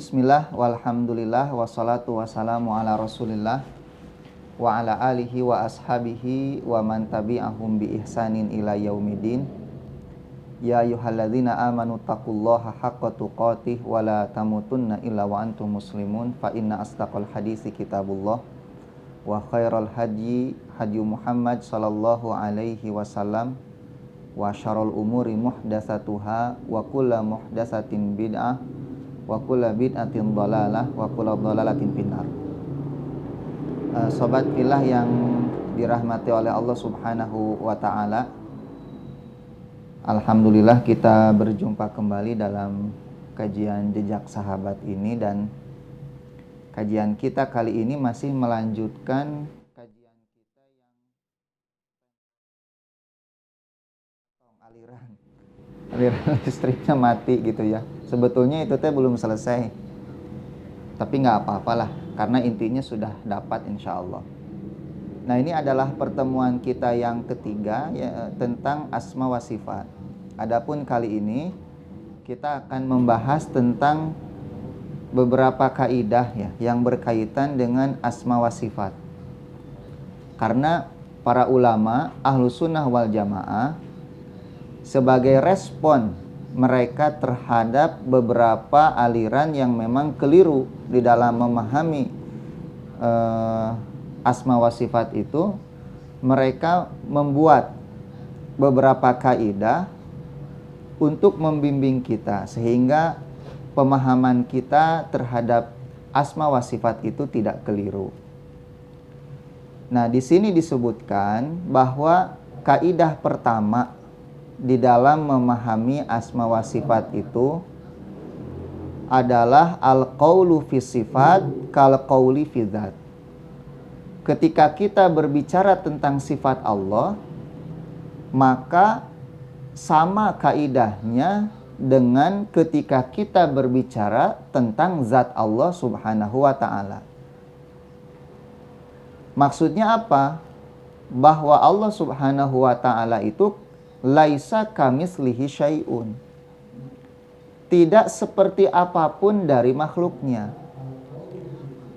Bismillah, walhamdulillah, wassalatu wassalamu ala rasulillah wa ala alihi wa ashabihi wa man tabi'ahum bi ihsanin ila yaumidin. Ya ayyuhalladzina amanu taqullaha haqqa tuqatih wa la tamutunna illa wa antum muslimun. Fa inna asdaqal hadisi kitabullah wa khairal hadyi hadyu Muhammad sallallahu alaihi wasallam wa syarrul umuri muhdatsatuha wa kullu muhdatsatin bid'ah wa kullu bid'atin dhalalah wa kullu dhalalatin finnar. Sobat fillah yang dirahmati oleh Allah Subhanahu wa taala. Alhamdulillah kita berjumpa kembali dalam kajian Jejak Sahabat ini, dan kajian kita kali ini masih melanjutkan kajian kita yang aliran listriknya mati gitu ya. Sebetulnya itu teh belum selesai, tapi nggak apa-apalah karena intinya sudah dapat insya Allah. Nah, ini adalah pertemuan kita yang ketiga ya, tentang asma wa sifat. Adapun kali ini kita akan membahas tentang beberapa kaidah ya yang berkaitan dengan asma wa sifat. Karena para ulama Ahlus Sunnah wal Jamaah sebagai respon mereka terhadap beberapa aliran yang memang keliru di dalam memahami asma wa sifat itu, mereka membuat beberapa kaidah untuk membimbing kita sehingga pemahaman kita terhadap asma wa sifat itu tidak keliru. Nah, di sini disebutkan bahwa kaidah pertama di dalam memahami asma wa sifat itu adalah al-qaulu fi sifat kal qauli fi dzat. Ketika kita berbicara tentang sifat Allah, maka sama kaidahnya dengan ketika kita berbicara tentang zat Allah Subhanahu wa taala. Maksudnya apa? Bahwa Allah Subhanahu wa taala itu laisa kamislihi syai'un. Tidak seperti apapun dari makhluknya.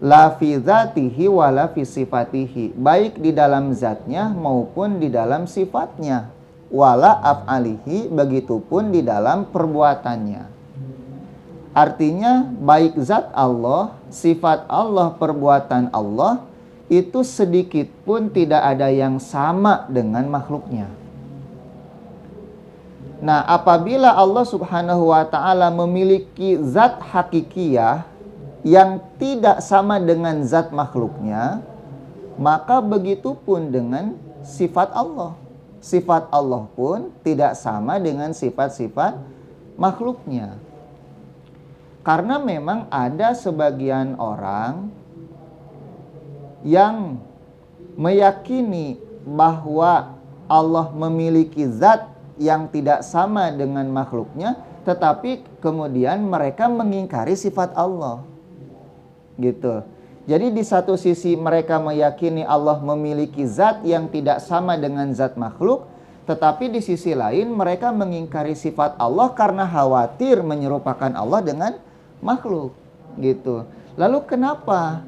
La fi dzatihi wa la fi sifatihi. Baik di dalam zatnya maupun di dalam sifatnya. Wala af'alihi, begitupun di dalam perbuatannya. Artinya baik zat Allah, sifat Allah, perbuatan Allah itu sedikit pun tidak ada yang sama dengan makhluknya. Nah, apabila Allah Subhanahu wa taala memiliki zat hakikiyah yang tidak sama dengan zat makhluknya, maka begitu pun dengan sifat Allah. Sifat Allah pun tidak sama dengan sifat-sifat makhluknya. Karena memang ada sebagian orang yang meyakini bahwa Allah memiliki zat yang tidak sama dengan makhluknya, tetapi kemudian mereka mengingkari sifat Allah. Gitu. Jadi di satu sisi mereka meyakini Allah memiliki zat yang tidak sama dengan zat makhluk, tetapi di sisi lain mereka mengingkari sifat Allah karena khawatir menyerupakan Allah dengan makhluk. Gitu. Lalu kenapa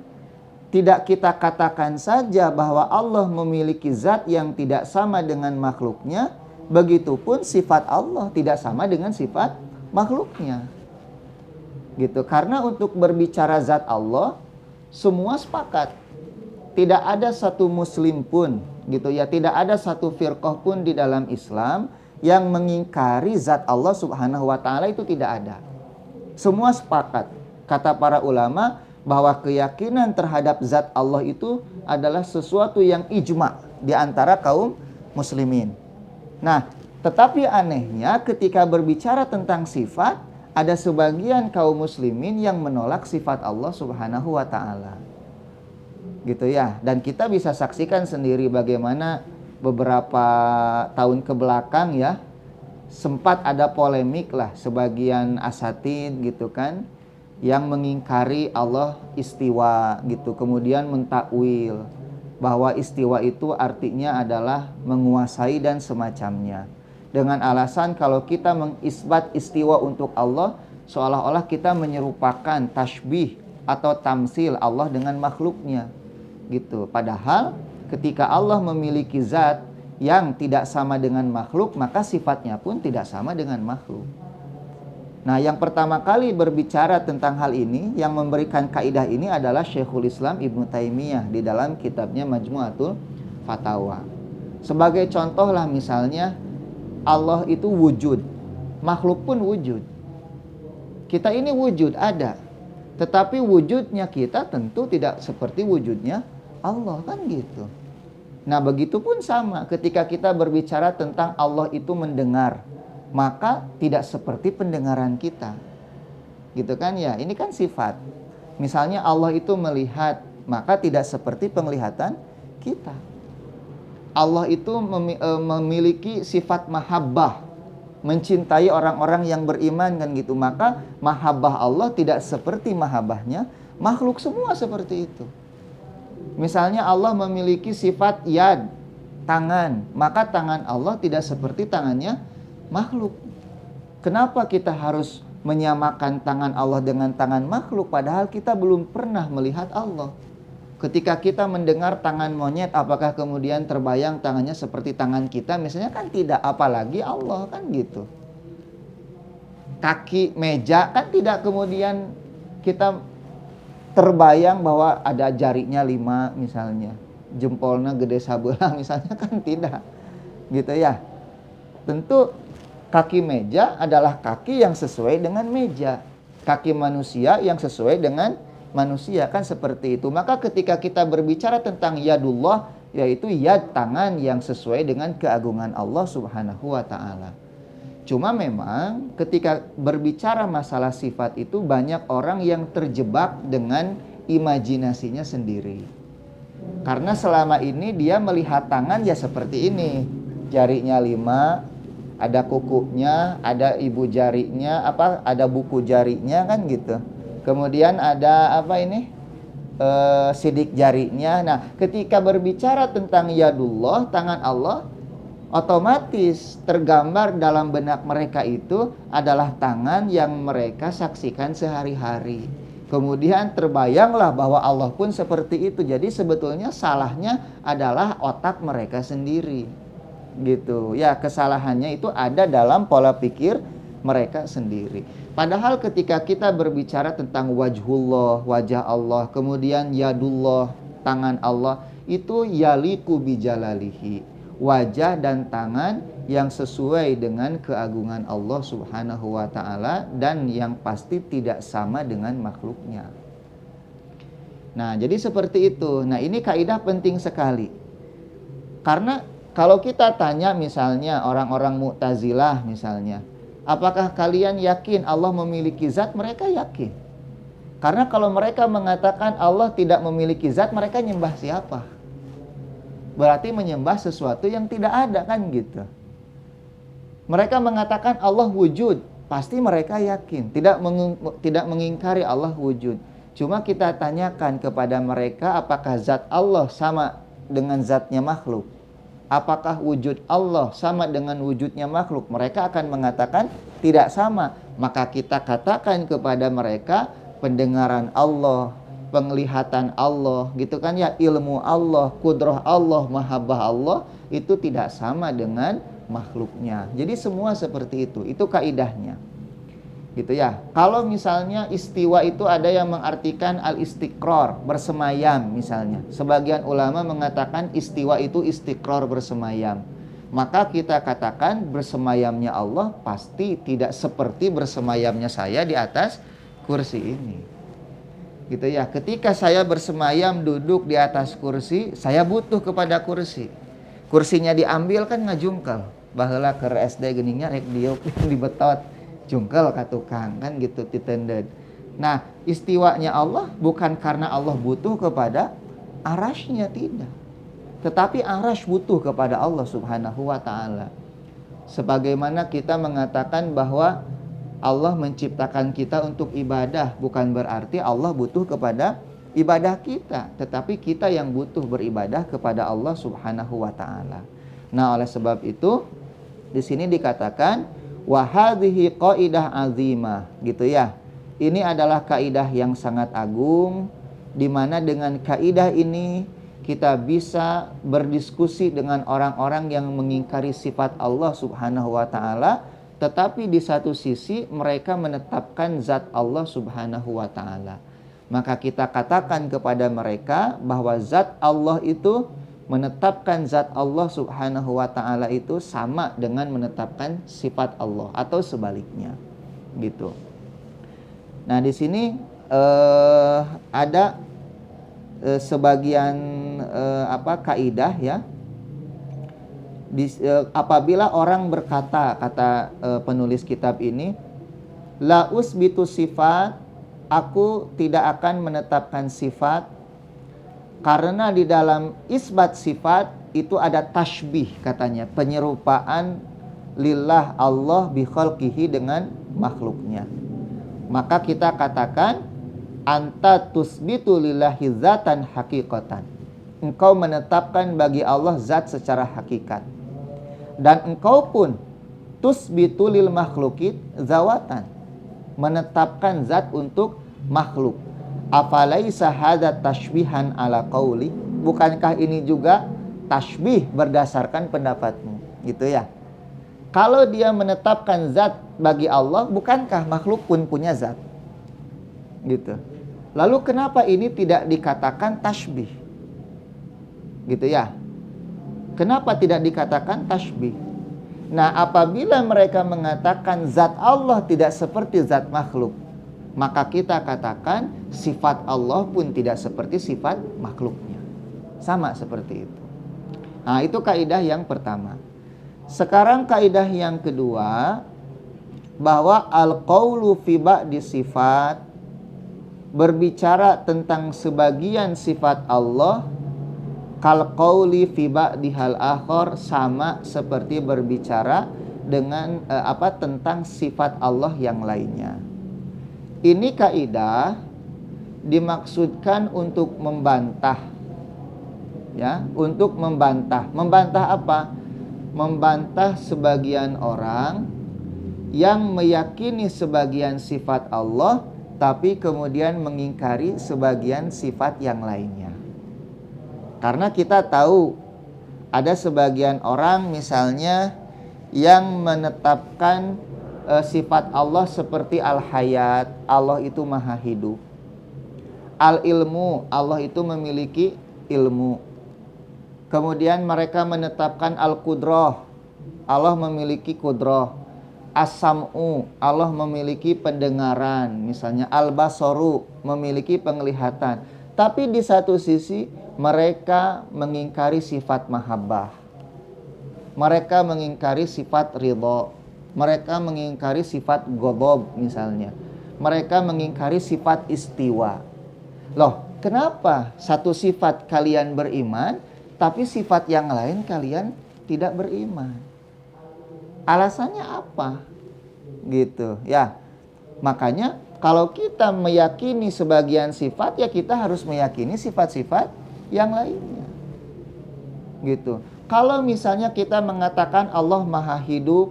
tidak kita katakan saja bahwa Allah memiliki zat yang tidak sama dengan makhluknya? Begitupun sifat Allah tidak sama dengan sifat makhluknya. Gitu. Karena untuk berbicara zat Allah, semua sepakat. Tidak ada satu muslim pun, gitu ya, tidak ada satu firqah pun di dalam Islam yang mengingkari zat Allah Subhanahu wa taala, itu tidak ada. Semua sepakat. Kata para ulama bahwa keyakinan terhadap zat Allah itu adalah sesuatu yang ijma di antara kaum muslimin. Nah, tetapi anehnya ketika berbicara tentang sifat, ada sebagian kaum muslimin yang menolak sifat Allah Subhanahu wa taala. Gitu ya. Dan kita bisa saksikan sendiri bagaimana beberapa tahun ke belakang ya, sempat ada polemik lah sebagian asatid gitu kan, yang mengingkari Allah istiwa gitu, kemudian mentakwil bahwa istiwa itu artinya adalah menguasai dan semacamnya. Dengan alasan kalau kita mengisbat istiwa untuk Allah, seolah-olah kita menyerupakan tasbih atau tamsil Allah dengan makhluknya gitu. Padahal ketika Allah memiliki zat yang tidak sama dengan makhluk, maka sifatnya pun tidak sama dengan makhluk. Nah, yang pertama kali berbicara tentang hal ini, yang memberikan kaidah ini adalah Syekhul Islam Ibnu Taimiyah di dalam kitabnya Majmu'atul Fatawa. Sebagai contoh lah misalnya, Allah itu wujud, makhluk pun wujud. Kita ini wujud, ada. Tetapi wujudnya kita tentu tidak seperti wujudnya Allah, kan gitu. Nah, begitu pun sama ketika kita berbicara tentang Allah itu mendengar, maka tidak seperti pendengaran kita. Gitu kan ya, ini kan sifat. Misalnya Allah itu melihat, maka tidak seperti penglihatan kita. Allah itu memiliki sifat mahabbah, mencintai orang-orang yang beriman kan gitu. Maka mahabbah Allah tidak seperti mahabbahnya makhluk semua seperti itu. Misalnya Allah memiliki sifat yad, tangan, maka tangan Allah tidak seperti tangannya makhluk. Kenapa kita harus menyamakan tangan Allah dengan tangan makhluk padahal kita belum pernah melihat Allah? Ketika kita mendengar tangan monyet, apakah kemudian terbayang tangannya seperti tangan kita? Misalnya kan tidak, apalagi Allah kan gitu. Kaki meja kan tidak kemudian kita terbayang bahwa ada jarinya 5 misalnya, jempolnya gede sabelah misalnya, kan tidak gitu ya. Tentu kaki meja adalah kaki yang sesuai dengan meja, kaki manusia yang sesuai dengan manusia, kan seperti itu. Maka ketika kita berbicara tentang yadullah, yaitu yad, tangan yang sesuai dengan keagungan Allah Subhanahu wa ta'ala. Cuma memang ketika berbicara masalah sifat itu banyak orang yang terjebak dengan imajinasinya sendiri. Karena selama ini dia melihat tangan ya seperti ini. Jarinya 5, ada kukunya, ada ibu jarinya, ada buku jarinya kan gitu. Kemudian ada sidik jarinya. Nah, ketika berbicara tentang yadullah, tangan Allah, otomatis tergambar dalam benak mereka itu adalah tangan yang mereka saksikan sehari-hari. Kemudian terbayanglah bahwa Allah pun seperti itu. Jadi sebetulnya salahnya adalah otak mereka sendiri. Gitu. Ya, kesalahannya itu ada dalam pola pikir mereka sendiri. Padahal ketika kita berbicara tentang wajhullah, wajah Allah, kemudian yadullah, tangan Allah, itu yaliku bijalalihi, wajah dan tangan yang sesuai dengan keagungan Allah Subhanahu wa ta'ala dan yang pasti tidak sama dengan makhluknya. Nah, jadi seperti itu. Nah, ini kaidah penting sekali. Karena kalau kita tanya misalnya orang-orang Mu'tazilah misalnya, apakah kalian yakin Allah memiliki zat? Mereka yakin. Karena kalau mereka mengatakan Allah tidak memiliki zat, mereka nyembah siapa? Berarti menyembah sesuatu yang tidak ada kan gitu. Mereka mengatakan Allah wujud, pasti mereka yakin, tidak mengingkari Allah wujud. Cuma kita tanyakan kepada mereka, apakah zat Allah sama dengan zatnya makhluk? Apakah wujud Allah sama dengan wujudnya makhluk? Mereka akan mengatakan tidak sama. Maka kita katakan kepada mereka, pendengaran Allah, penglihatan Allah, gitu kan ya, ilmu Allah, kudrah Allah, mahabbah Allah itu tidak sama dengan makhluknya. Jadi semua seperti itu kaidahnya. Gitu ya. Kalau misalnya istiwa itu ada yang mengartikan al-istiqrar, bersemayam misalnya. Sebagian ulama mengatakan istiwa itu istiqrar, bersemayam. Maka kita katakan bersemayamnya Allah pasti tidak seperti bersemayamnya saya di atas kursi ini. Gitu ya. Ketika saya bersemayam duduk di atas kursi, saya butuh kepada kursi. Kursinya diambil kan ngajungkel. Baheula keur SD geningnya rek diuk dibetot. Jungkel ka tukang kan gitu titended. Nah, istiwanya Allah bukan karena Allah butuh kepada arasy-Nya, tidak. Tetapi arasy butuh kepada Allah Subhanahu wa ta'ala. Sebagaimana kita mengatakan bahwa Allah menciptakan kita untuk ibadah, bukan berarti Allah butuh kepada ibadah kita, tetapi kita yang butuh beribadah kepada Allah Subhanahu wa ta'ala. Nah, oleh sebab itu di sini dikatakan Wa hadhihi qaidah azimah, gitu ya. Ini adalah kaidah yang sangat agung, di mana dengan kaidah ini kita bisa berdiskusi dengan orang-orang yang mengingkari sifat Allah Subhanahu wa taala, tetapi di satu sisi mereka menetapkan zat Allah Subhanahu wa taala. Maka kita katakan kepada mereka bahwa zat Allah itu, menetapkan zat Allah Subhanahu wa taala itu sama dengan menetapkan sifat Allah atau sebaliknya. Gitu. Nah, di sini ada sebagian kaidah ya. Apabila orang berkata, kata penulis kitab ini, la usbitu sifat, aku tidak akan menetapkan sifat, karena di dalam isbat sifat itu ada tashbih, katanya, penyerupaan lillah Allah bi khalqihi dengan makhluknya. Maka kita katakan anta tusbitu lillahi zatan haqiqatan. Engkau menetapkan bagi Allah zat secara hakikat. Dan engkau pun tusbitu lil makhlukit zawatan, menetapkan zat untuk makhluk. Afalaisa hadza tashbihan ala qauli? Bukankah ini juga tashbih berdasarkan pendapatmu, gitu ya. Kalau dia menetapkan zat bagi Allah, bukankah makhluk pun punya zat? Gitu. Lalu kenapa ini tidak dikatakan tashbih? Gitu ya. Kenapa tidak dikatakan tashbih? Nah, apabila mereka mengatakan zat Allah tidak seperti zat makhluk, maka kita katakan sifat Allah pun tidak seperti sifat makhluknya. Sama seperti itu. Nah, itu kaidah yang pertama. Sekarang kaidah yang kedua, bahwa al-qaulu fi ba'di sifat, berbicara tentang sebagian sifat Allah, kal qauli fi ba'dihal akhar, sama seperti berbicara dengan tentang sifat Allah yang lainnya. Ini kaidah dimaksudkan untuk membantah, ya, untuk membantah. Membantah apa? Membantah sebagian orang yang meyakini sebagian sifat Allah, tapi kemudian mengingkari sebagian sifat yang lainnya. Karena kita tahu ada sebagian orang misalnya yang menetapkan sifat Allah seperti al-hayat, Allah itu maha hidup. Al-ilmu, Allah itu memiliki ilmu. Kemudian mereka menetapkan al-qudrah, Allah memiliki qudrah. As-sam'u, Allah memiliki pendengaran. Misalnya al-basaru, memiliki penglihatan. Tapi di satu sisi mereka mengingkari sifat mahabbah, mereka mengingkari sifat ridha, mereka mengingkari sifat ghadab misalnya, mereka mengingkari sifat istiwa. Loh, kenapa satu sifat kalian beriman, tapi sifat yang lain kalian tidak beriman? Alasannya apa? Gitu ya. Makanya kalau kita meyakini sebagian sifat, ya kita harus meyakini sifat-sifat yang lainnya. Gitu. Kalau misalnya kita mengatakan Allah maha hidup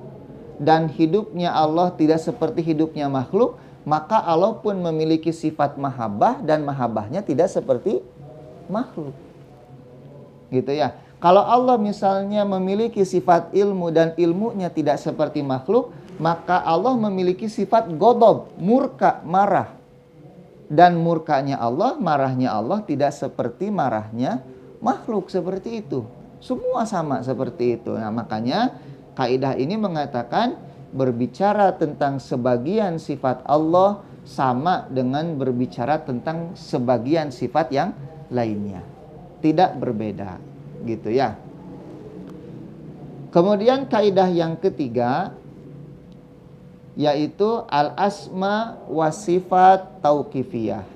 dan hidupnya Allah tidak seperti hidupnya makhluk, maka Allah pun memiliki sifat mahabbah dan mahabbahnya tidak seperti makhluk. Gitu ya. Kalau Allah misalnya memiliki sifat ilmu dan ilmunya tidak seperti makhluk, maka Allah memiliki sifat ghadab, murka, marah. Dan murkanya Allah, marahnya Allah tidak seperti marahnya makhluk, seperti itu. Semua sama seperti itu. Nah, makanya kaidah ini mengatakan berbicara tentang sebagian sifat Allah sama dengan berbicara tentang sebagian sifat yang lainnya. Tidak berbeda, gitu ya. Kemudian kaidah yang ketiga yaitu al-asma wa sifat tauqifiyah,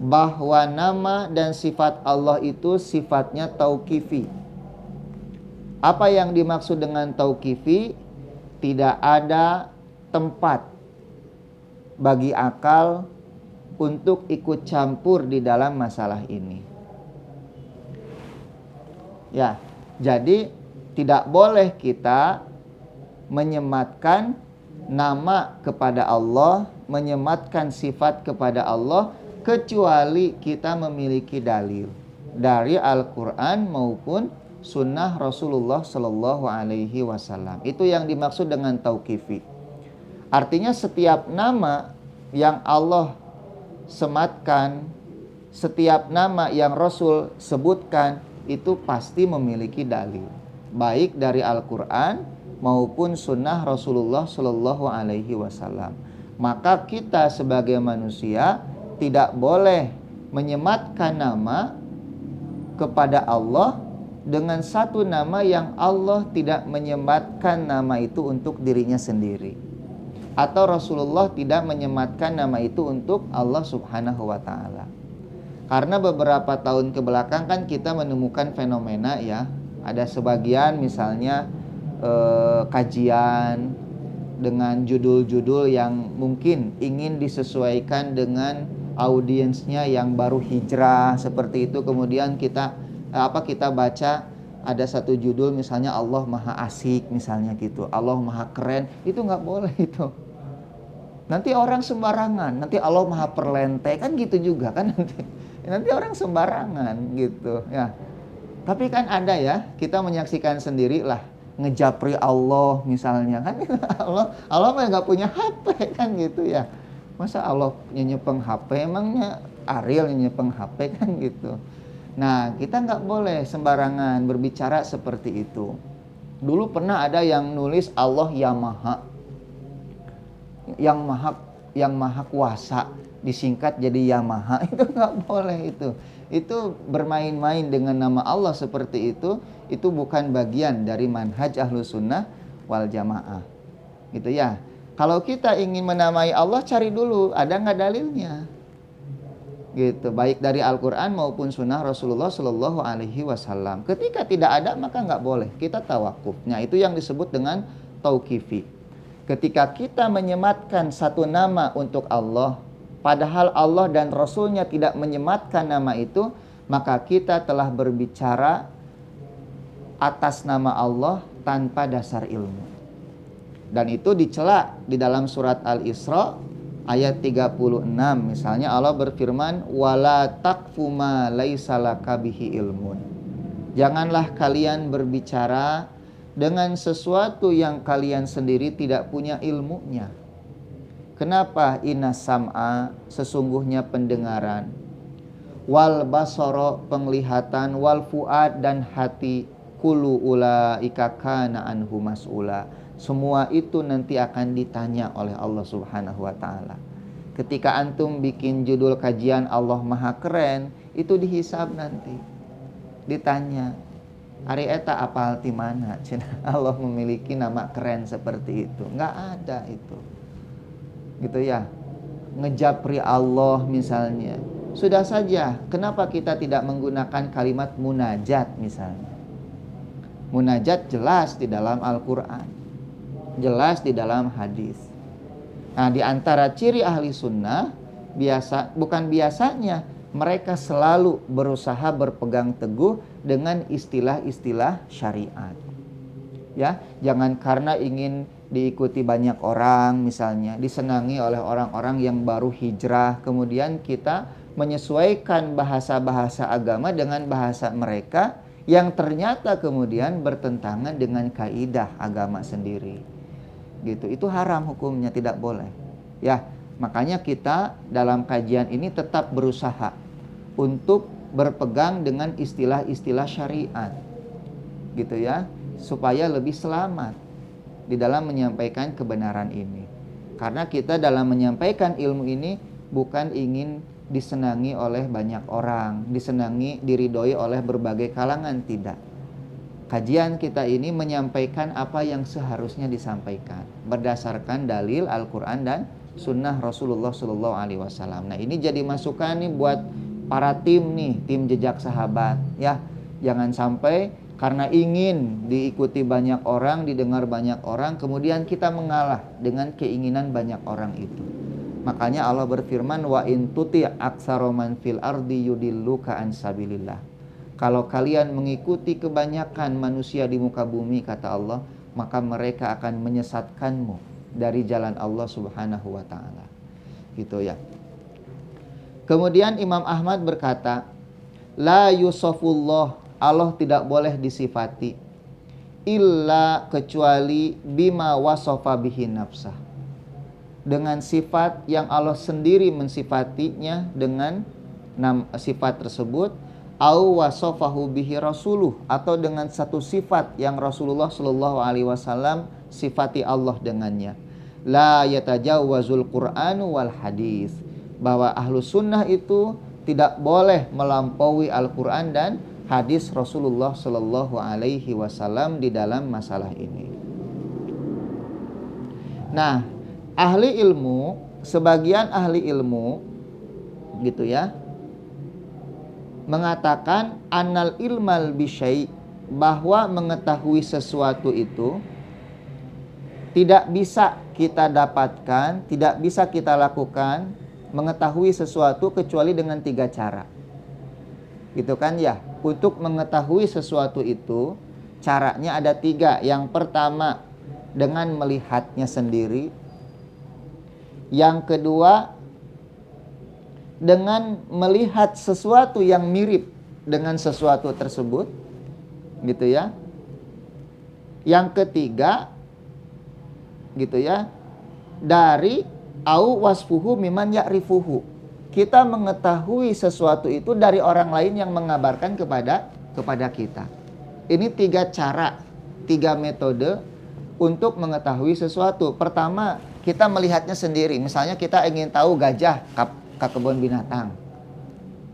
bahwa nama dan sifat Allah itu sifatnya tauqifi. Apa yang dimaksud dengan tauqifi? Tidak ada tempat bagi akal untuk ikut campur di dalam masalah ini. Ya, jadi tidak boleh kita menyematkan nama kepada Allah, menyematkan sifat kepada Allah, kecuali kita memiliki dalil dari Al-Quran maupun sunnah Rasulullah Shallallahu Alaihi Wasallam. Itu yang dimaksud dengan tauqifi. Artinya setiap nama yang Allah sematkan, setiap nama yang Rasul sebutkan, itu pasti memiliki dalil, baik dari Al-Quran maupun sunnah Rasulullah Shallallahu Alaihi Wasallam. Maka kita sebagai manusia tidak boleh menyematkan nama kepada Allah dengan satu nama yang Allah tidak menyematkan nama itu untuk dirinya sendiri, atau Rasulullah tidak menyematkan nama itu untuk Allah Subhanahu wa Ta'ala. Karena beberapa tahun ke belakang kan kita menemukan fenomena ya, ada sebagian misalnya kajian dengan judul-judul yang mungkin ingin disesuaikan dengan audiensnya yang baru hijrah seperti itu. Kemudian kita baca ada satu judul misalnya Allah Maha Asik misalnya gitu, Allah Maha Keren. Itu nggak boleh itu. Nanti orang sembarangan, nanti Allah Maha Perlente kan gitu juga kan nanti orang sembarangan gitu ya. Tapi kan ada ya, kita menyaksikan sendiri lah, ngejapri Allah misalnya kan Allah mah nggak punya HP kan gitu ya. Masa Allah nyepeng HP, emangnya Ariel nyepeng HP kan gitu. Nah, kita nggak boleh sembarangan berbicara seperti itu. Dulu pernah ada yang nulis Allah Yamaha, yang maha kuasa, disingkat jadi Yamaha. Itu nggak boleh itu. Itu bermain-main dengan nama Allah seperti itu bukan bagian dari manhaj Ahlus Sunnah wal Jamaah. Gitu ya. Kalau kita ingin menamai Allah, cari dulu ada nggak dalilnya. Gitu, baik dari Al-Quran maupun sunnah Rasulullah Shallallahu Alaihi Wasallam. Ketika tidak ada, maka nggak boleh kita tawakufnya. Itu yang disebut dengan tauqifi. Ketika kita menyematkan satu nama untuk Allah, padahal Allah dan Rasulnya tidak menyematkan nama itu, maka kita telah berbicara atas nama Allah tanpa dasar ilmu. Dan itu dicela di dalam surat Al-Isra ayat 36. Misalnya Allah berfirman, wala taqfu ma laisa laka bihi ilmun. Janganlah kalian berbicara dengan sesuatu yang kalian sendiri tidak punya ilmunya. Kenapa? Inna sam'a, sesungguhnya pendengaran, wal basara, penglihatan, wal fuad, dan hati, kullu ulaika kana anhu mas'ula. Semua itu nanti akan ditanya oleh Allah Subhanahu wa Ta'ala. Ketika antum bikin judul kajian Allah Maha Keren, itu dihisab nanti, ditanya, Ari eta apal ti mana? Allah memiliki nama keren seperti itu. Nggak ada itu. Gitu ya. Ngejapri Allah misalnya. Sudah saja, kenapa kita tidak menggunakan kalimat munajat misalnya? Munajat jelas di dalam Al-Quran, jelas di dalam hadis. Nah, di antara ciri ahli sunnah, biasanya mereka selalu berusaha berpegang teguh dengan istilah-istilah syariat. Ya, jangan karena ingin diikuti banyak orang misalnya, disenangi oleh orang-orang yang baru hijrah, kemudian kita menyesuaikan bahasa-bahasa agama dengan bahasa mereka yang ternyata kemudian bertentangan dengan kaidah agama sendiri. Gitu, itu haram hukumnya, tidak boleh. Ya, makanya kita dalam kajian ini tetap berusaha untuk berpegang dengan istilah-istilah syariat. Gitu ya, supaya lebih selamat di dalam menyampaikan kebenaran ini. Karena kita dalam menyampaikan ilmu ini bukan ingin disenangi oleh banyak orang, disenangi, diridhoi oleh berbagai kalangan, tidak. Kajian kita ini menyampaikan apa yang seharusnya disampaikan berdasarkan dalil Al-Quran dan sunnah Rasulullah Sallallahu Alaihi Wasallam. Nah, ini jadi masukan nih buat para tim jejak sahabat ya. Jangan sampai karena ingin diikuti banyak orang, didengar banyak orang, kemudian kita mengalah dengan keinginan banyak orang itu. Makanya Allah berfirman, wa in tuti aktsara man fil ardi yudilluka an sabilillah. Kalau kalian mengikuti kebanyakan manusia di muka bumi, kata Allah, maka mereka akan menyesatkanmu dari jalan Allah Subhanahu wa taala. Gitu ya. Kemudian Imam Ahmad berkata, la yusafullah, Allah tidak boleh disifati illa kecuali bima wasofa bihi nafsah, dengan sifat yang Allah sendiri mensifatinya dengan sifat tersebut, au wasofahu bihi rasuluh, atau dengan satu sifat yang Rasulullah Shallallahu alaihi wasallam sifati Allah dengannya. La yatajawazul Qur'anu wal hadis, bahwa ahlu sunnah itu tidak boleh melampaui Al-Quran dan hadis Rasulullah Shallallahu alaihi wasallam di dalam masalah ini. Nah, ahli ilmu, sebagian ahli ilmu gitu ya, mengatakan annal ilmal bisyai, bahwa mengetahui sesuatu itu tidak bisa kita dapatkan, tidak bisa kita lakukan mengetahui sesuatu kecuali dengan 3 cara. Gitu kan ya. Untuk mengetahui sesuatu itu caranya ada 3. Yang pertama dengan melihatnya sendiri. Yang kedua dengan melihat sesuatu yang mirip dengan sesuatu tersebut. Gitu ya. Yang ketiga gitu ya, dari au wasfuhu miman ya'rifuhu, kita mengetahui sesuatu itu dari orang lain yang mengabarkan kepada kita. Ini 3 cara, 3 metode untuk mengetahui sesuatu. Pertama, kita melihatnya sendiri. Misalnya kita ingin tahu gajah ke kebun binatang,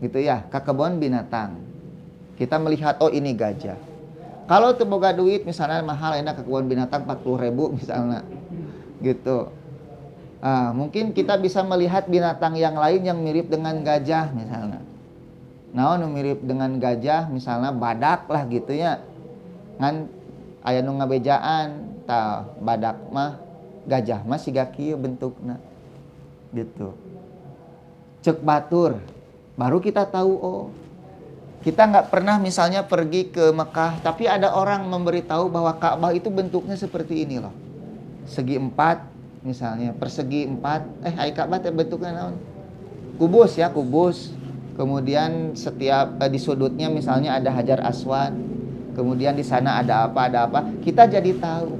gitu ya, ke kebun binatang. Kita melihat, oh ini gajah. Kalau boga duit misalnya mahal, enak ke kebun binatang 40.000 misalnya, gitu. Mungkin kita bisa melihat binatang yang lain yang mirip dengan gajah misalnya. Nah, mirip dengan gajah misalnya badak lah gitu ya. Ngan aya nu ngabejaan, tah badak mah gajah mah siga kieu bentukna. Gitu. Cek batur, baru kita tahu, oh kita nggak pernah misalnya pergi ke Mekah, tapi ada orang memberitahu bahwa Ka'bah itu bentuknya seperti ini loh. Segi 4 misalnya, persegi 4, ai Ka'bah teh bentuknya naon? Kubus ya, kubus. Kemudian setiap di sudutnya misalnya ada Hajar Aswad. Kemudian di sana ada apa. Kita jadi tahu.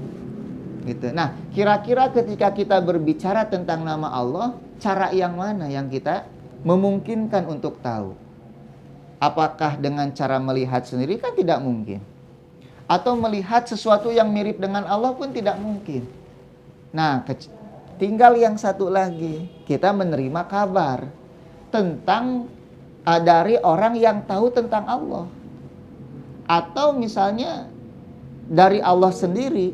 Gitu. Nah, kira-kira ketika kita berbicara tentang nama Allah, cara yang mana yang kita memungkinkan untuk tahu? Apakah dengan cara melihat sendiri? Kan tidak mungkin. Atau melihat sesuatu yang mirip dengan Allah pun tidak mungkin. Nah, tinggal yang satu lagi, kita menerima kabar tentang dari orang yang tahu tentang Allah. Atau misalnya dari Allah sendiri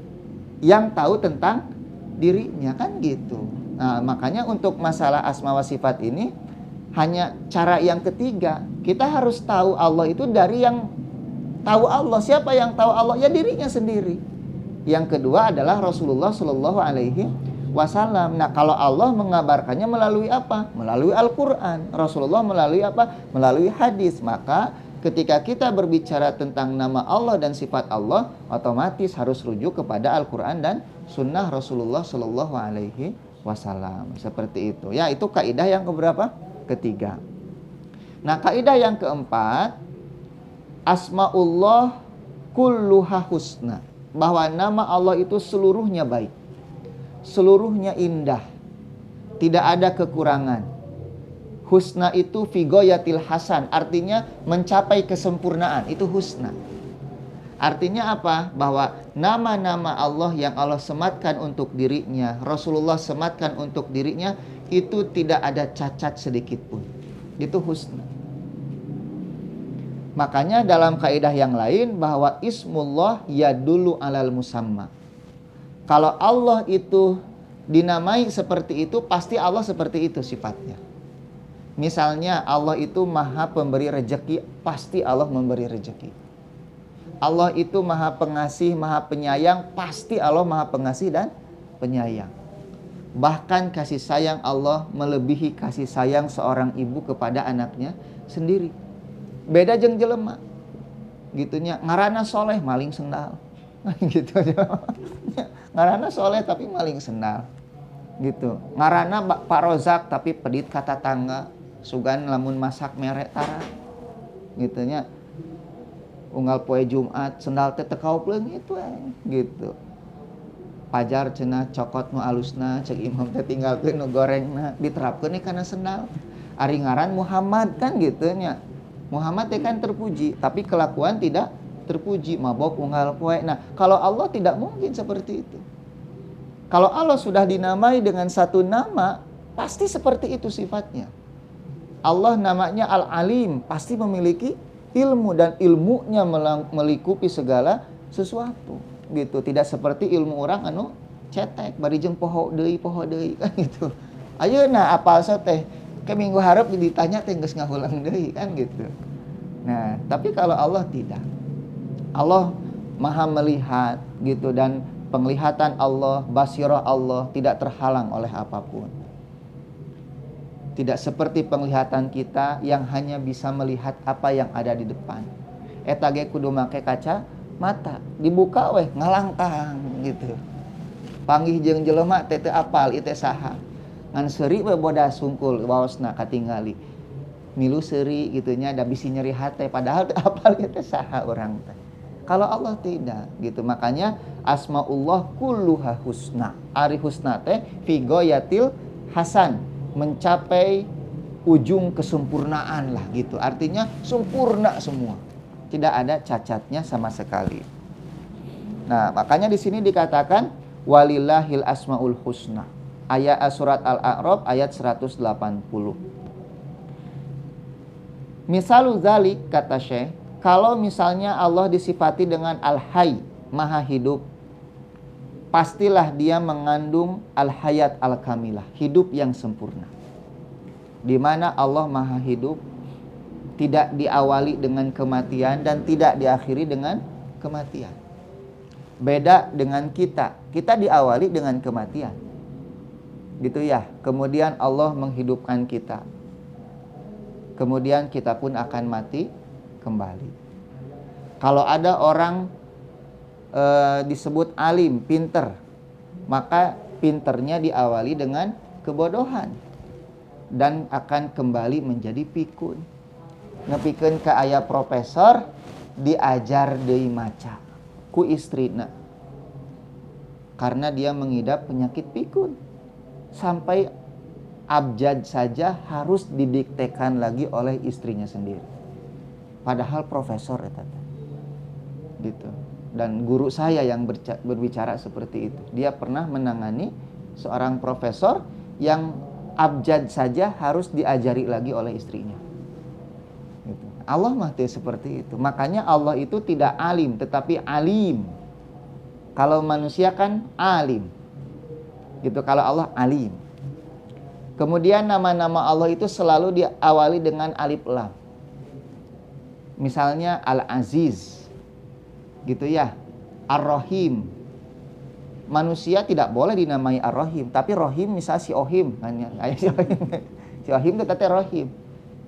yang tahu tentang dirinya, kan gitu. Nah, makanya untuk masalah asma wa sifat ini hanya cara yang ketiga. Kita harus tahu Allah itu dari yang tahu Allah. Siapa yang tahu Allah? Ya dirinya sendiri. Yang kedua adalah Rasulullah Shallallahu alaihi wasallam. Nah, kalau Allah mengabarkannya melalui apa? Melalui Al-Quran. Rasulullah melalui apa? Melalui hadis. Maka ketika kita berbicara tentang nama Allah dan sifat Allah, otomatis harus rujuk kepada Al-Quran dan sunnah Rasulullah Shallallahu alaihi wasallam. Seperti itu. Ya, itu kaidah yang keberapa? Ketiga. Nah, kaidah yang keempat, asmaullah kulluha husna, bahwa nama Allah itu seluruhnya baik, seluruhnya indah, tidak ada kekurangan. Husna itu fi ghayatil hasan, artinya mencapai kesempurnaan, itu husna. Artinya apa? Bahwa nama-nama Allah yang Allah sematkan untuk dirinya, Rasulullah sematkan untuk dirinya, itu tidak ada cacat sedikit pun. Itu husna. Makanya dalam kaidah yang lain bahwa ismullah yadullu alal musamma. Kalau Allah itu dinamai seperti itu, pasti Allah seperti itu sifatnya. Misalnya Allah itu maha pemberi rezeki, pasti Allah memberi rezeki. Allah itu maha pengasih, maha penyayang, pasti Allah maha pengasih dan penyayang. Bahkan kasih sayang Allah melebihi kasih sayang seorang ibu kepada anaknya sendiri. Beda jeung jelema. Gitunya, ngaranna soleh maling sendal. gitu. Ngaranna soleh tapi maling sendal gitu. Ngaranna Pak Rozak tapi pedit kata tangga, sugan lamun masak mere tara gitu nya. Unggal poe Jumat sendal teh teu kaupleung itu gitu. Pajar cenah cokot nu alusna cek imam teh tinggalkeun nu gorengna diterapkeun kana sendal. Ari ngaran Muhammad kan gitu nya. Muhammad teh kan terpuji tapi kelakuan tidak terpuji, mabok unggal poe. Nah, kalau Allah tidak mungkin seperti itu. Kalau Allah sudah dinamai dengan satu nama, pasti seperti itu sifatnya. Allah namanya Al-Alim, pasti memiliki ilmu dan ilmunya melingkupi segala sesuatu. Gitu, tidak seperti ilmu orang anu cetek bari jeung poho deui kan gitu. Ayeuna apal teh ke minggu hareup ditanya teh geus ngahulang deui kan gitu. Nah, tapi kalau Allah tidak. Allah Maha melihat gitu dan penglihatan Allah, basirah Allah tidak terhalang oleh apapun. Tidak seperti penglihatan kita yang hanya bisa melihat apa yang ada di depan. Eta ge kudu make kaca mata, dibuka weh ngalangtang gitu. Panggih jeung jelema teh teu apal ieu teh saha. Ngan seuri we bodas sungkul waosna katingali. Milu seuri gitu nya da bisi nyeri hate padahal teu apal ieu teh saha urang teh. Kalau Allah tidak gitu. Makanya asmaullah kulluha husna. Ari husna teh fi ghayatil hasan, mencapai ujung kesempurnaan lah gitu. Artinya sempurna semua. Tidak ada cacatnya sama sekali. Nah, makanya di sini dikatakan walillahil asmaul husna. Ayat surat Al-A'raf ayat 180. Misalu dzalik kata Syekh, kalau misalnya Allah disifati dengan Al-Hayy, Maha Hidup, pastilah dia mengandung Al-Hayat Al-Kamilah, hidup yang sempurna. Di mana Allah Maha Hidup, tidak diawali dengan kematian dan tidak diakhiri dengan kematian. Beda dengan kita diawali dengan kematian. Gitu ya. Kemudian Allah menghidupkan kita. Kemudian kita pun akan mati kembali. Kalau ada orang disebut alim, pinter, maka pinternya diawali dengan kebodohan dan akan kembali menjadi pikun. Ngepikeun ka aya profesor diajar deui maca ku istrina karena dia mengidap penyakit pikun, sampai abjad saja harus didiktekan lagi oleh istrinya sendiri. Padahal profesor eta gitu. Dan guru saya yang berbicara seperti itu. Dia pernah menangani seorang profesor yang abjad saja harus diajari lagi oleh istrinya. Gitu. Allah mah seperti itu. Makanya Allah itu tidak alim, tetapi alim. Kalau manusia kan alim. Gitu. Kalau Allah alim. Kemudian nama-nama Allah itu selalu diawali dengan alif lam. Misalnya Al-Aziz, gitu ya, Ar-Rahim. Manusia tidak boleh dinamai Ar-Rahim, tapi Rahim misalnya si Ohim, si Ohim itu tete Rahim,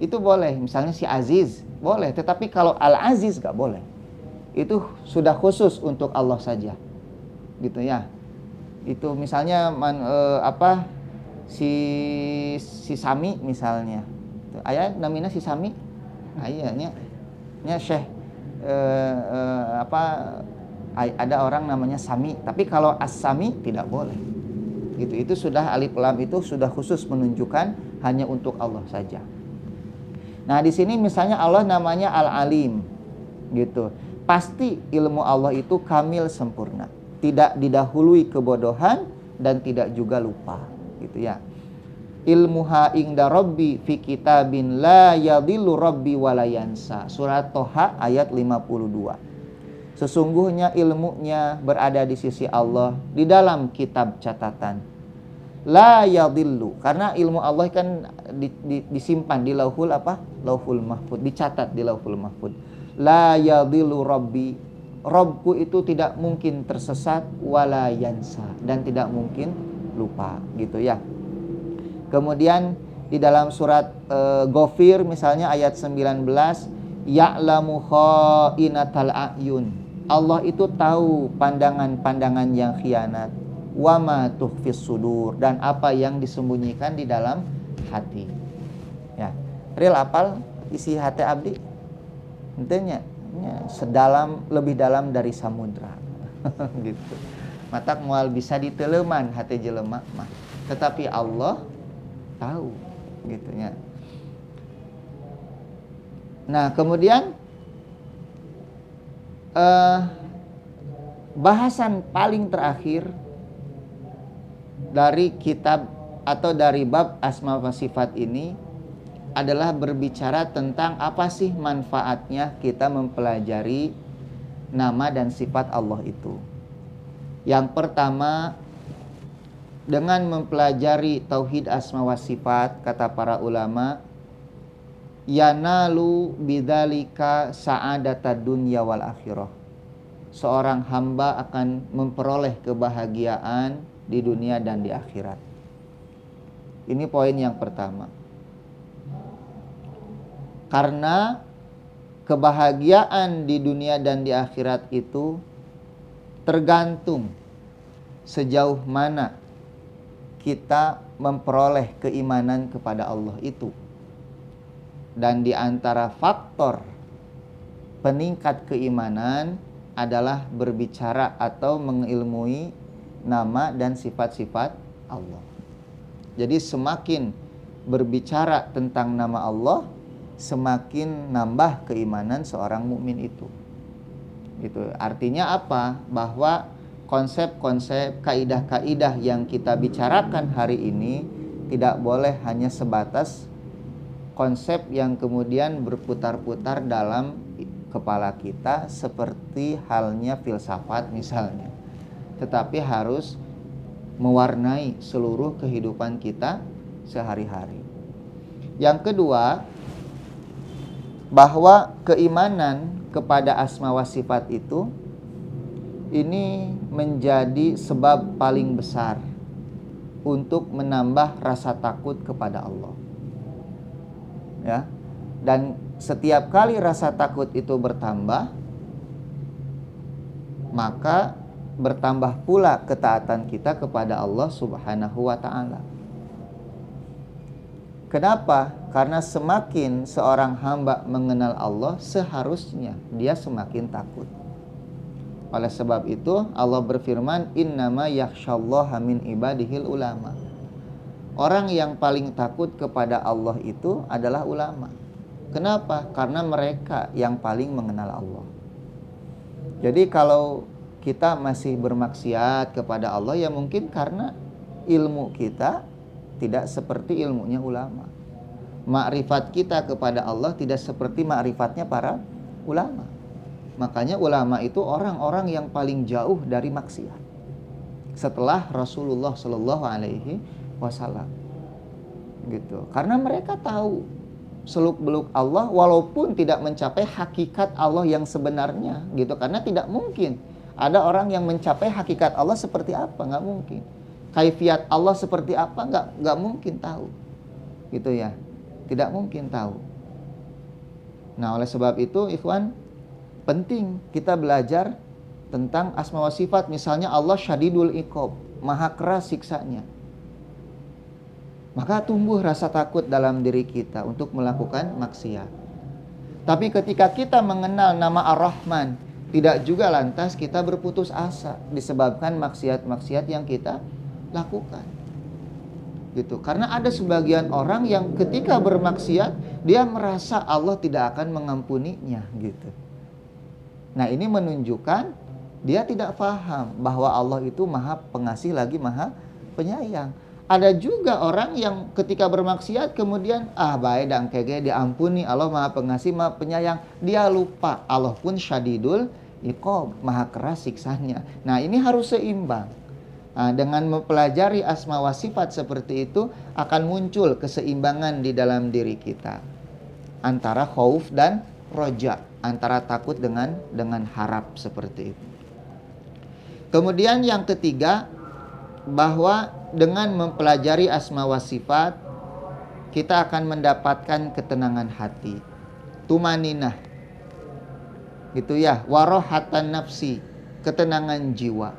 itu boleh. Misalnya si Aziz, boleh. Tetapi kalau Al-Aziz gak boleh. Itu sudah khusus untuk Allah saja, gitu ya. Itu misalnya si Sami misalnya, ayah namanya si Sami, ayahnya Syekh ada orang namanya Sami, tapi kalau As-Sami tidak boleh. Gitu. Itu sudah alif lam itu sudah khusus menunjukkan hanya untuk Allah saja. Nah, di sini misalnya Allah namanya Al-Alim. Gitu. Pasti ilmu Allah itu kamil sempurna. Tidak didahului kebodohan dan tidak juga lupa, gitu ya. Ilmuha ingda rabbi fi kitabin la yadhillu rabbi wa la yansa. Surat Toha ayat 52. Sesungguhnya ilmunya berada di sisi Allah di dalam kitab catatan. La yadhillu, karena ilmu Allah kan disimpan di lauhul lauhul mahfud, dicatat di lauhul mahfud. La yadhillu rabbi, Rabbku itu tidak mungkin tersesat, wala yansa, dan tidak mungkin lupa, gitu ya. Kemudian di dalam surat Ghafir misalnya ayat 19, ya'lamu kha'inatal a'yun, Allah itu tahu pandangan-pandangan yang khianat, wa ma tukhfis sudur, dan apa yang disembunyikan di dalam hati. Ya, real apal isi hati abdi? Intinya sedalam, lebih dalam dari samudra. Gitu. Matak moal bisa diteleman hati jelema mah, tetapi Allah tahu, gitu ya. Nah, kemudian bahasan paling terakhir dari kitab atau dari bab asma wa sifat ini adalah berbicara tentang apa sih manfaatnya kita mempelajari nama dan sifat Allah itu. Yang pertama, dengan mempelajari tauhid asma wa sifat, kata para ulama, yanalu bidzalika sa'adata dunya wal akhirah. Seorang hamba akan memperoleh kebahagiaan di dunia dan di akhirat. Ini poin yang pertama. Karena kebahagiaan di dunia dan di akhirat itu tergantung sejauh mana kita memperoleh keimanan kepada Allah itu. Dan di antara faktor peningkat keimanan adalah berbicara atau mengilmui nama dan sifat-sifat Allah. Jadi semakin berbicara tentang nama Allah, semakin nambah keimanan seorang mukmin itu. Gitu. Artinya apa? Bahwa konsep-konsep, kaidah-kaidah yang kita bicarakan hari ini tidak boleh hanya sebatas konsep yang kemudian berputar-putar dalam kepala kita seperti halnya filsafat misalnya, tetapi harus mewarnai seluruh kehidupan kita sehari-hari. Yang kedua, bahwa keimanan kepada asma wa sifat itu ini menjadi sebab paling besar untuk menambah rasa takut kepada Allah. Ya. Dan setiap kali rasa takut itu bertambah, maka bertambah pula ketaatan kita kepada Allah Subhanahu wa ta'ala. Kenapa? Karena semakin seorang hamba mengenal Allah, seharusnya dia semakin takut. Oleh sebab itu Allah berfirman, innama yakhsyallaha min ibadihil ulama. Orang yang paling takut kepada Allah itu adalah ulama. Kenapa? Karena mereka yang paling mengenal Allah. Jadi kalau kita masih bermaksiat kepada Allah, ya mungkin karena ilmu kita tidak seperti ilmunya ulama. Makrifat kita kepada Allah tidak seperti makrifatnya para ulama. Makanya ulama itu orang-orang yang paling jauh dari maksiat setelah Rasulullah Shallallahu Alaihi Wasallam. Gitu. Karena mereka tahu seluk-beluk Allah, walaupun tidak mencapai hakikat Allah yang sebenarnya, gitu. Karena tidak mungkin ada orang yang mencapai hakikat Allah seperti apa, nggak mungkin. Kaifiat Allah seperti apa, nggak mungkin tahu, gitu ya, tidak mungkin tahu. Nah, oleh sebab itu, ikhwan, penting kita belajar tentang asma wa sifat. Misalnya Allah syadidul iqab, maha keras siksanya. Maka tumbuh rasa takut dalam diri kita untuk melakukan maksiat. Tapi ketika kita mengenal nama Ar-Rahman, tidak juga lantas kita berputus asa disebabkan maksiat-maksiat yang kita lakukan. Gitu. Karena ada sebagian orang yang ketika bermaksiat, dia merasa Allah tidak akan mengampuninya, gitu. Nah, ini menunjukkan dia tidak paham bahwa Allah itu maha pengasih lagi maha penyayang. Ada juga orang yang ketika bermaksiat kemudian baik dan kege diampuni, Allah maha pengasih maha penyayang. Dia lupa Allah pun syadidul iqab, maha keras siksanya. Nah, ini harus seimbang. Nah, dengan mempelajari asma wa sifat seperti itu akan muncul keseimbangan di dalam diri kita antara khauf dan roja, antara takut dengan harap, seperti itu. Kemudian yang ketiga, bahwa dengan mempelajari asma wa sifat kita akan mendapatkan ketenangan hati, tumaninah. Gitu ya, warohatan nafsi, ketenangan jiwa.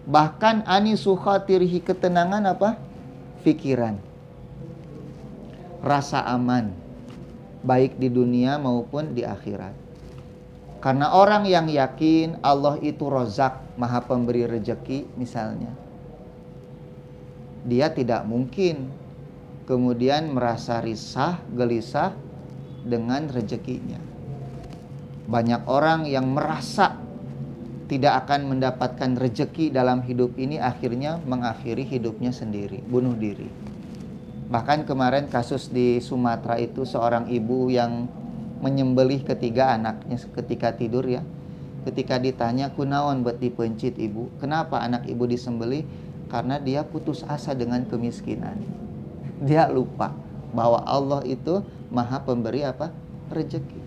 Bahkan anisu khatirhi, ketenangan apa? Pikiran. Rasa aman, baik di dunia maupun di akhirat. Karena orang yang yakin Allah itu Rozak, Maha Pemberi rezeki misalnya, dia tidak mungkin kemudian merasa risah, gelisah dengan rezekinya. Banyak orang yang merasa tidak akan mendapatkan rezeki dalam hidup ini, akhirnya mengakhiri hidupnya sendiri, bunuh diri. Bahkan kemarin kasus di Sumatera itu, seorang ibu yang menyembelih ketiga anaknya ketika tidur ya. Ketika ditanya, kunaon buat dipencit ibu, kenapa anak ibu disembelih? Karena dia putus asa dengan kemiskinan. Dia lupa bahwa Allah itu Maha Pemberi apa? Rezeki.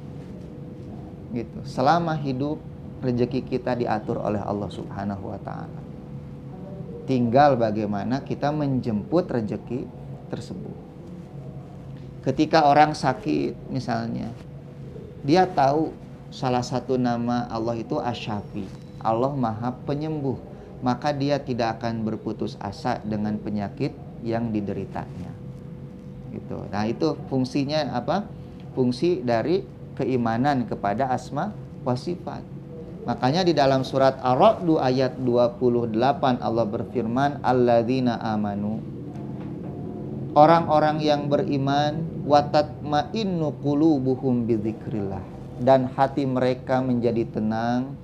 Gitu. Selama hidup, rezeki kita diatur oleh Allah Subhanahu wa taala. Tinggal bagaimana kita menjemput rezeki tersebut. Ketika orang sakit misalnya, dia tahu salah satu nama Allah itu Asy-Syafi, Allah Maha Penyembuh, maka dia tidak akan berputus asa dengan penyakit yang dideritanya. Gitu. Nah, itu fungsinya apa? Fungsi dari keimanan kepada asma wa sifat. Makanya di dalam surat Ar-Ra'd ayat 28 Allah berfirman, alladzina amanu, orang-orang yang beriman, wa tatma'innu qulubuhum bidzikrillah, dan hati mereka menjadi tenang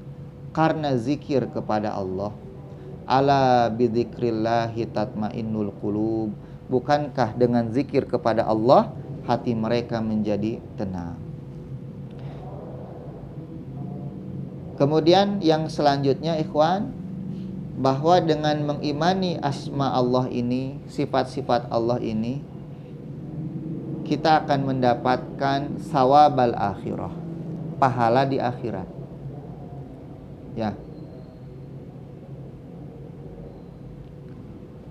karena zikir kepada Allah. Ala bidzikrillahi tatma'innul qulub, bukankah dengan zikir kepada Allah hati mereka menjadi tenang. Kemudian yang selanjutnya ikhwan, bahwa dengan mengimani asma Allah ini, sifat-sifat Allah ini, kita akan mendapatkan sawabal akhirah, pahala di akhirat. Ya.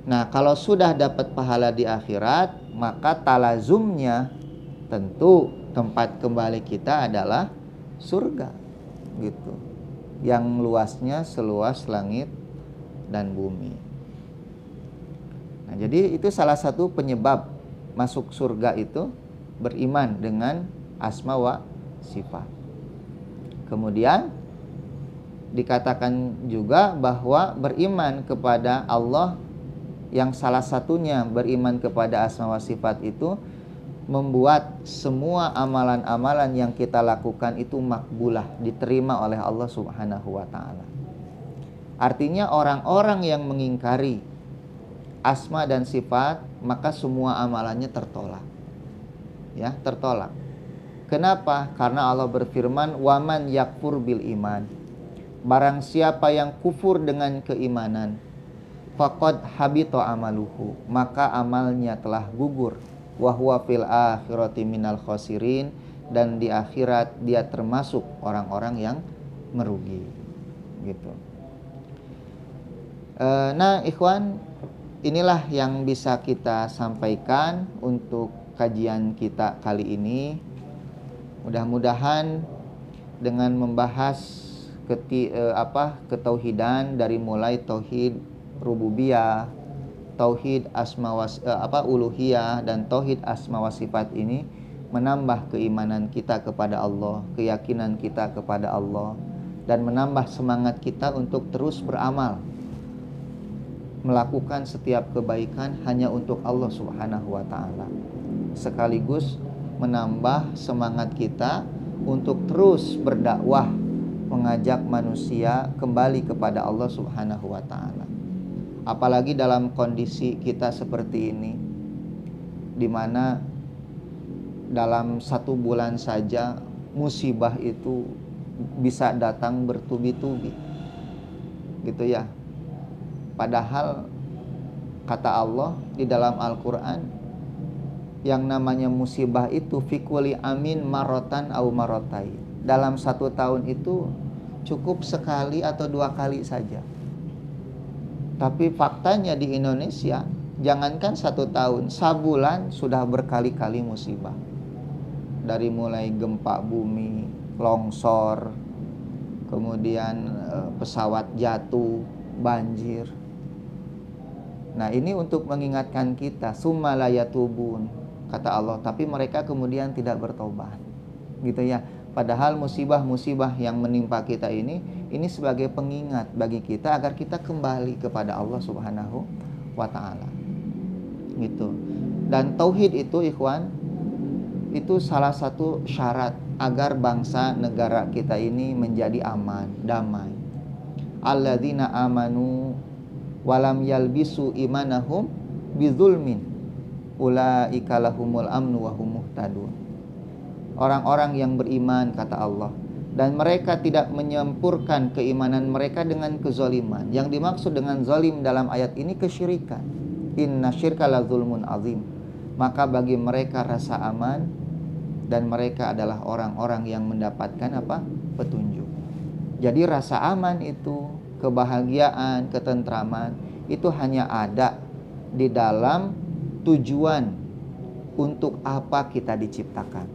Nah, kalau sudah dapat pahala di akhirat, maka talazumnya tentu tempat kembali kita adalah surga. Gitu. Yang luasnya seluas langit dan bumi. Nah, jadi itu salah satu penyebab masuk surga itu beriman dengan asma wa sifat. Kemudian dikatakan juga bahwa beriman kepada Allah, yang salah satunya beriman kepada asma wa sifat itu membuat semua amalan-amalan yang kita lakukan itu makbulah, diterima oleh Allah Subhanahu wa taala. Artinya orang-orang yang mengingkari asma dan sifat, maka semua amalannya tertolak. Ya, tertolak. Kenapa? Karena Allah berfirman, "Waman yakfur bil iman." Barang siapa yang kufur dengan keimanan, faqad habita amaluhu, maka amalnya telah gugur. Wa huwa fil akhirati minal khosirin, dan di akhirat dia termasuk orang-orang yang merugi. Gitu. Nah, ikhwan, inilah yang bisa kita sampaikan untuk kajian kita kali ini. Mudah-mudahan dengan membahas ketauhidan dari mulai tauhid rububiyah, tauhid uluhiyah, dan tauhid asma wa sifat ini menambah keimanan kita kepada Allah, keyakinan kita kepada Allah, dan menambah semangat kita untuk terus beramal, melakukan setiap kebaikan hanya untuk Allah Subhanahu wa taala. Sekaligus menambah semangat kita untuk terus berdakwah, mengajak manusia kembali kepada Allah Subhanahu wa taala. Apalagi dalam kondisi kita seperti ini, di mana dalam 1 bulan saja musibah itu bisa datang bertubi-tubi, gitu ya. Padahal kata Allah di dalam Al-Quran, yang namanya musibah itu fikuli amin marotan au marotai. Dalam 1 tahun itu cukup sekali atau 2 kali saja. Tapi faktanya di Indonesia, jangankan 1 tahun, sebulan sudah berkali-kali musibah. Dari mulai gempa bumi, longsor, kemudian pesawat jatuh, banjir. Nah, ini untuk mengingatkan kita, summa la yatubun, kata Allah, tapi mereka kemudian tidak bertobat. Gitu ya. Padahal musibah-musibah yang menimpa kita ini sebagai pengingat bagi kita agar kita kembali kepada Allah Subhanahu wa taala. Gitu. Dan tauhid itu, ikhwan, itu salah satu syarat agar bangsa negara kita ini menjadi aman, damai. Alladzina amanu walam yalbisu imanahum bizulmin ulaika lahumul amnu wa hum muhtadun. Orang-orang yang beriman, kata Allah, dan mereka tidak menyempurkan keimanan mereka dengan kezaliman. Yang dimaksud dengan zalim dalam ayat ini kesyirikan. Inna syirka la zulmun azim. Maka bagi mereka rasa aman, dan mereka adalah orang-orang yang mendapatkan apa? Petunjuk. Jadi rasa aman itu, kebahagiaan, ketentraman itu hanya ada di dalam tujuan untuk apa kita diciptakan.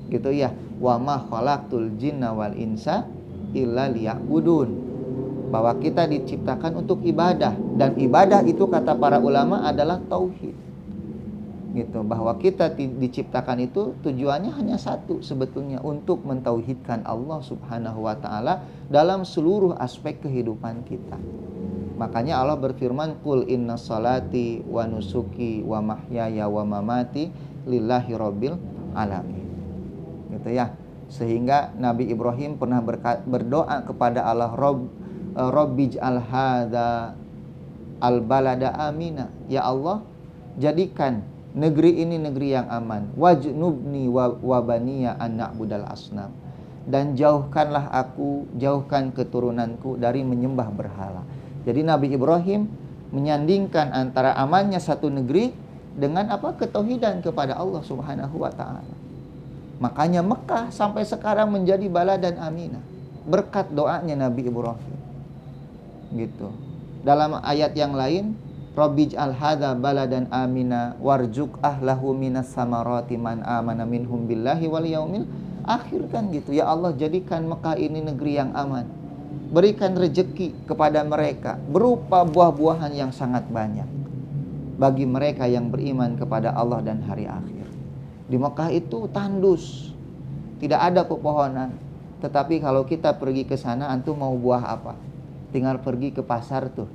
Gitu ya. Wa ma khalaqtul jinna wal insa illa liya'budun. Bahwa kita diciptakan untuk ibadah, dan ibadah itu kata para ulama adalah tauhid. Gitu, bahwa kita diciptakan itu tujuannya hanya satu sebetulnya, untuk mentauhidkan Allah Subhanahu wa taala dalam seluruh aspek kehidupan kita. Makanya Allah berfirman, qul inna salati wa nusuki wa mahyaya wa mamati lillahi rabbil alamin. Gitu ya. Sehingga Nabi Ibrahim pernah berdoa kepada Allah, Rabbij'al hadza al-balada amina. Ya Allah, jadikan negeri ini negeri yang aman. Wajnubni wa baniya an na'budal asnam. Dan jauhkanlah aku, jauhkan keturunanku dari menyembah berhala. Jadi Nabi Ibrahim menyandingkan antara amannya satu negeri dengan apa? Ketauhidan kepada Allah Subhanahu wa taala. Makanya Mekah sampai sekarang menjadi baladan aminah berkat doanya Nabi Ibrahim. Gitu. Dalam ayat yang lain, Rabbij'al hadza baladan amina warzuq ahlahu minas samarati man amana minhum billahi wal yaumil akhir, kan gitu. Ya Allah, jadikan Mekah ini negeri yang aman. Berikan rejeki kepada mereka berupa buah-buahan yang sangat banyak bagi mereka yang beriman kepada Allah dan hari akhir. Di Mekah itu tandus, tidak ada pepohonan. Tetapi kalau kita pergi ke sana, antum mau buah apa? Tinggal pergi ke pasar tuh.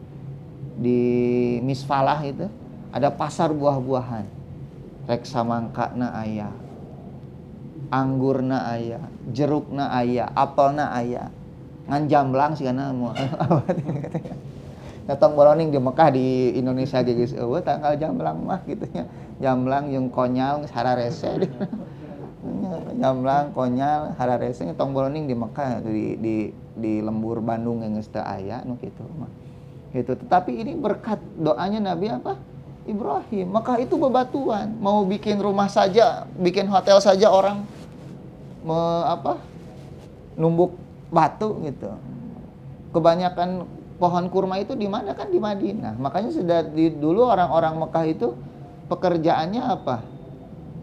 Di Misfalah itu ada pasar buah-buahan. Rek samangkana aya, anggurna aya, jerukna aya, apelna aya. Ngan jamblang sih kana mau. Datang boloning di Mekah, di Indonesia geus eueuh tanggal jamblang mah gitu nya. Jamblang yang konyal hararese. Jamblang konyal hararese tong boloning di Mekah, di lembur Bandung yang geus teu aya nu kitu mah. Gitu. Tetapi ini berkat doanya Nabi apa? Ibrahim. Mekah itu bebatuan, mau bikin rumah saja, bikin hotel saja orang numbuk batu gitu. Kebanyakan pohon kurma itu di mana? Kan di Madinah. Makanya sudah dulu orang-orang Mekah itu pekerjaannya apa?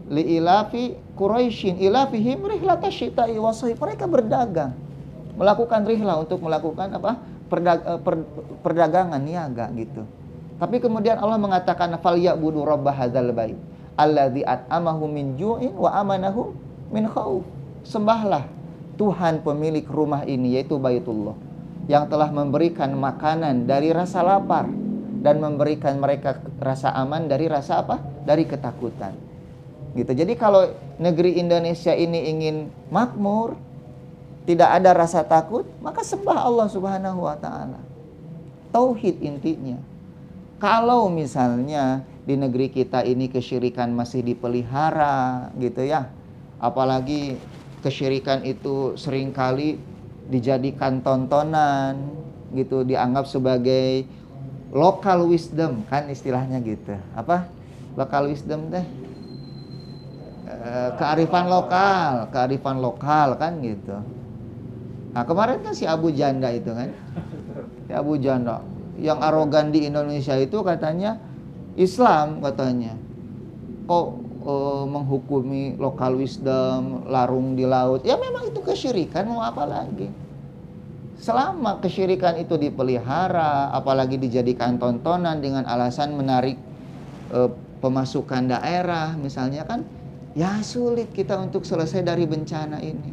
Li'ilafi Quraisyin ilafihim rihlata syita'i wasayf. Mereka berdagang, melakukan rihlah untuk melakukan apa? Perdagangan, niaga gitu. Tapi kemudian Allah mengatakan falyabudu rabb hadzal bait alladzi at'amahum min ju'in wa amanahum min khauf. Sembahlah Tuhan pemilik rumah ini, yaitu Baitullah, yang telah memberikan makanan dari rasa lapar dan memberikan mereka rasa aman dari rasa apa? Dari ketakutan. Gitu. Jadi kalau negeri Indonesia ini ingin makmur, tidak ada rasa takut, maka sembah Allah Subhanahu wa taala. Tauhid intinya. Kalau misalnya di negeri kita ini kesyirikan masih dipelihara gitu ya. Apalagi kesyirikan itu seringkali dijadikan tontonan gitu, dianggap sebagai local wisdom, kan istilahnya gitu. Apa? Local wisdom teh kearifan lokal kan gitu. Nah, kemarin kan si Abu Janda itu kan. Si Abu Janda yang arogan di Indonesia itu katanya Islam katanya. Kok menghukumi local wisdom, larung di laut. Ya memang itu kesyirikan, mau apa lagi? Selama kesyirikan itu dipelihara, apalagi dijadikan tontonan dengan alasan menarik pemasukan daerah misalnya kan, ya sulit kita untuk selesai dari bencana ini.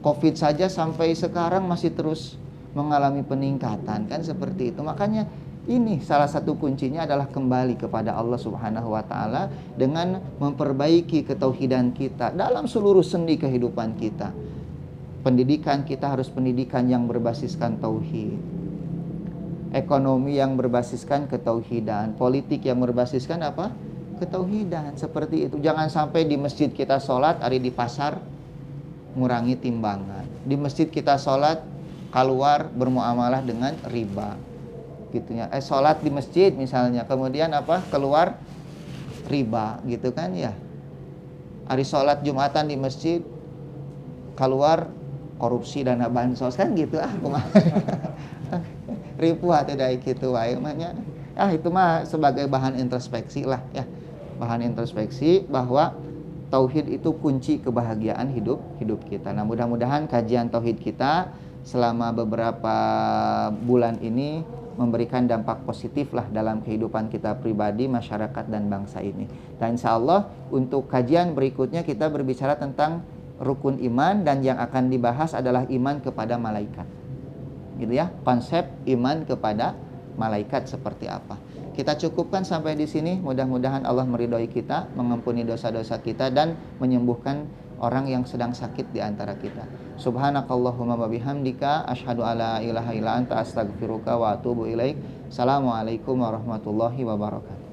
Covid saja sampai sekarang masih terus mengalami peningkatan kan seperti itu. Makanya ini salah satu kuncinya adalah kembali kepada Allah Subhanahu wa taala dengan memperbaiki ketauhidan kita dalam seluruh sendi kehidupan kita. Pendidikan kita harus pendidikan yang berbasiskan tauhid. Ekonomi yang berbasiskan ketauhidan, politik yang berbasiskan apa? Ketauhidan. Seperti itu. Jangan sampai di masjid kita sholat, hari di pasar ngurangi timbangan. Di masjid kita sholat, keluar bermuamalah dengan riba. Gitu ya. Sholat di masjid misalnya, kemudian apa? Keluar riba, gitu kan ya. Hari sholat Jumatan di masjid, keluar korupsi dana bansos kan gitu ribu atau dari gitu wae mahnya. Itu mah sebagai bahan introspeksi lah ya. Bahan introspeksi bahwa tauhid itu kunci kebahagiaan hidup kita. Nah, mudah-mudahan kajian tauhid kita selama beberapa bulan ini memberikan dampak positif lah dalam kehidupan kita pribadi, masyarakat dan bangsa ini. Dan insya Allah untuk kajian berikutnya kita berbicara tentang rukun iman, dan yang akan dibahas adalah iman kepada malaikat. Gitu ya, konsep iman kepada malaikat seperti apa. Kita cukupkan sampai di sini. Mudah-mudahan Allah meridhoi kita, mengampuni dosa-dosa kita dan menyembuhkan orang yang sedang sakit di antara kita. Subhanakallahumma wa bihamdika asyhadu alla ilaha illa anta astaghfiruka wa atubu ilaik. Assalamualaikum warahmatullahi wabarakatuh.